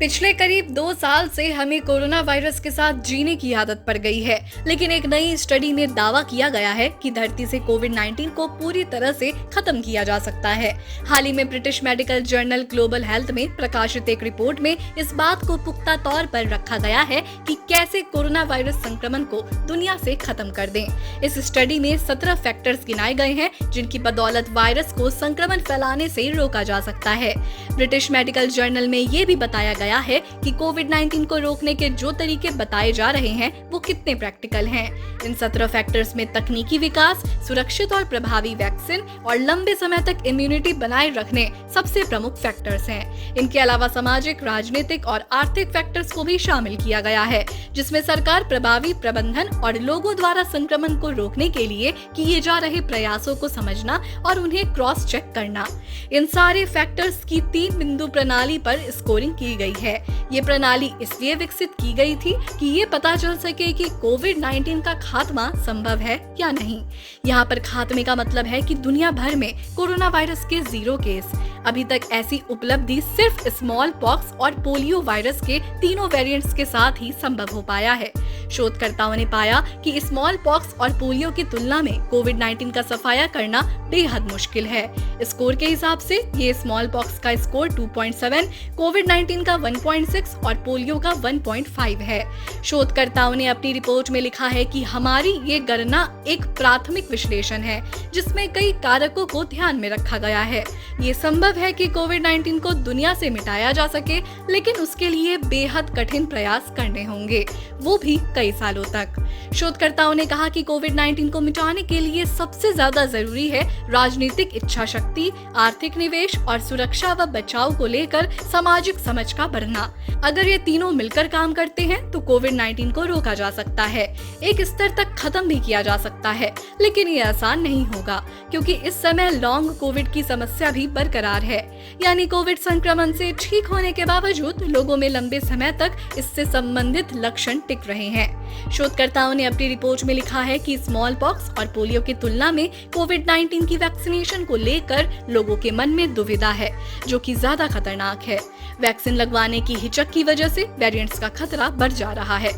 पिछले करीब 2 साल से हमें कोरोना वायरस के साथ जीने की आदत पड़ गई है, लेकिन एक नई स्टडी में दावा किया गया है कि धरती से कोविड-19 को पूरी तरह से खत्म किया जा सकता है। हाल ही में British medical journal global health में प्रकाशित एक रिपोर्ट में इस बात को पुख्ता तौर पर रखा गया है कि कैसे कोरोना वायरस संक्रमण को दुनिया से खत्म कर दें। इस स्टडी में 17 फैक्टर्स गिनाए गए हैं जिनकी बदौलत वायरस को संक्रमण फैलाने से रोका जा सकता है। ब्रिटिश मेडिकल जर्नल में ये भी बताया गया है कि कोविड-19 को रोकने के जो तरीके बताए जा रहे हैं वो कितने प्रैक्टिकल हैं। इन 17 फैक्टर्स में तकनीकी विकास, सुरक्षित और प्रभावी वैक्सीन और लंबे समय तक इम्यूनिटी बनाए रखने सबसे प्रमुख फैक्टर्स हैं। इनके अलावा सामाजिक, राजनीतिक और आर्थिक फैक्टर्स को भी शामिल किया गया है, जिसमें सरकार प्रभावी प्रबंधन और लोगों द्वारा संक्रमण को रोकने के लिए किए जा रहे प्रयासों को समझना और उन्हें क्रॉस चेक करना। इन सारे फैक्टर्स की 3 बिंदु प्रणाली पर स्कोरिंग की गई है। ये प्रणाली इसलिए विकसित की गई थी कि ये पता चल सके कि कोविड-19 का खात्मा संभव है या नहीं। यहाँ पर खात्मे का मतलब है कि दुनिया भर में कोरोना वायरस के 0 केस। अभी तक ऐसी उपलब्धि सिर्फ स्मॉल पॉक्स और पोलियो वायरस के तीनों वेरिएंट्स के साथ ही संभव हो पाया है। शोधकर्ताओं ने पाया कि स्मॉल पॉक्स और पोलियो की तुलना में कोविड-19 का सफाया करना बेहद मुश्किल है। स्कोर के हिसाब से ये स्मॉल पॉक्स का स्कोर 2.7, कोविड-19 का 1.6 और पोलियो का 1.5 है। शोधकर्ताओं ने अपनी रिपोर्ट में लिखा है कि हमारी ये गणना एक प्राथमिक विश्लेषण है जिसमें कई कारकों को ध्यान में रखा गया है। ये संभव है कि कोविड-19 को दुनिया से मिटाया जा सके, लेकिन उसके लिए बेहद कठिन प्रयास करने होंगे, वो भी कई सालों तक। शोधकर्ताओं ने कहा कि कोविड-19 को मिटाने के लिए सबसे ज्यादा जरूरी है राजनीतिक इच्छा शक्ति, आर्थिक निवेश और सुरक्षा व बचाव को लेकर सामाजिक समझ का बढ़ना। अगर ये तीनों मिलकर काम करते हैं तो कोविड-19 को रोका जा सकता है, एक स्तर तक खत्म भी किया जा सकता है, लेकिन ये आसान नहीं होगा क्योंकि इस समय लॉन्ग कोविड की समस्या भी बरकरार है। यानी कोविड संक्रमण से ठीक होने के बावजूद लोगों में लंबे समय तक इससे संबंधित लक्षण टिक रहे हैं। शोधकर्ताओं ने अपनी रिपोर्ट में लिखा है कि स्मॉल पॉक्स और पोलियो की तुलना में कोविड-19 की वैक्सीनेशन को लेकर लोगों के मन में दुविधा है, जो कि ज्यादा खतरनाक है। वैक्सीन लगवाने की हिचक की वजह से वेरिएंट्स का खतरा बढ़ जा रहा है।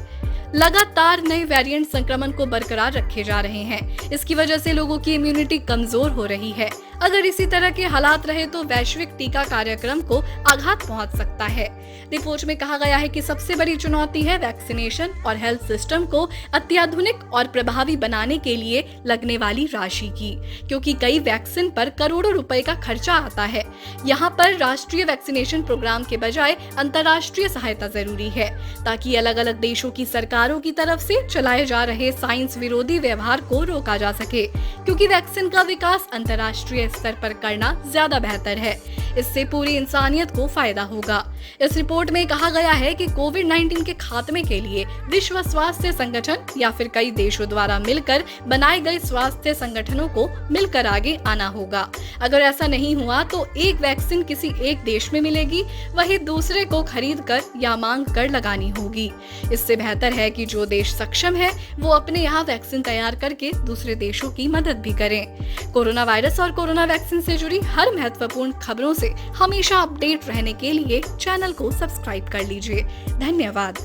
लगातार नए वेरिएंट संक्रमण को बरकरार रखे जा रहे हैं। इसकी वजह से लोगों की इम्यूनिटी कमजोर हो रही है। अगर इसी तरह के हालात रहे तो वैश्विक टीका कार्यक्रम को आघात पहुंच सकता है। रिपोर्ट में कहा गया है कि सबसे बड़ी चुनौती है वैक्सीनेशन और हेल्थ सिस्टम को अत्याधुनिक और प्रभावी बनाने के लिए लगने वाली राशि की, क्योंकि कई वैक्सीन पर करोड़ों रुपए का खर्चा आता है। यहाँ पर राष्ट्रीय वैक्सीनेशन प्रोग्राम के बजाय अंतर्राष्ट्रीय सहायता जरूरी है, ताकि अलग अलग देशों की सरकारों की तरफ से चलाए जा रहे साइंस विरोधी व्यवहार को रोका जा सके, क्योंकि वैक्सीन का विकास अंतर्राष्ट्रीय स्तर पर करना ज्यादा बेहतर है। इससे पूरी इंसानियत को फायदा होगा। इस रिपोर्ट में कहा गया है कि कोविड-19 के खात्मे के लिए विश्व स्वास्थ्य संगठन या फिर कई देशों द्वारा मिलकर बनाए गए स्वास्थ्य संगठनों को मिलकर आगे आना होगा। अगर ऐसा नहीं हुआ तो एक वैक्सीन किसी एक देश में मिलेगी, वही दूसरे को खरीद कर या मांग कर लगानी होगी। इससे बेहतर है कि जो देश सक्षम है वो अपने यहाँ वैक्सीन तैयार करके दूसरे देशों की मदद भी करें। कोरोना वायरस और कोरोना वैक्सीन से जुड़ी हर महत्वपूर्ण खबरों से हमेशा अपडेट रहने के लिए चैनल को सब्सक्राइब कर लीजिए। धन्यवाद।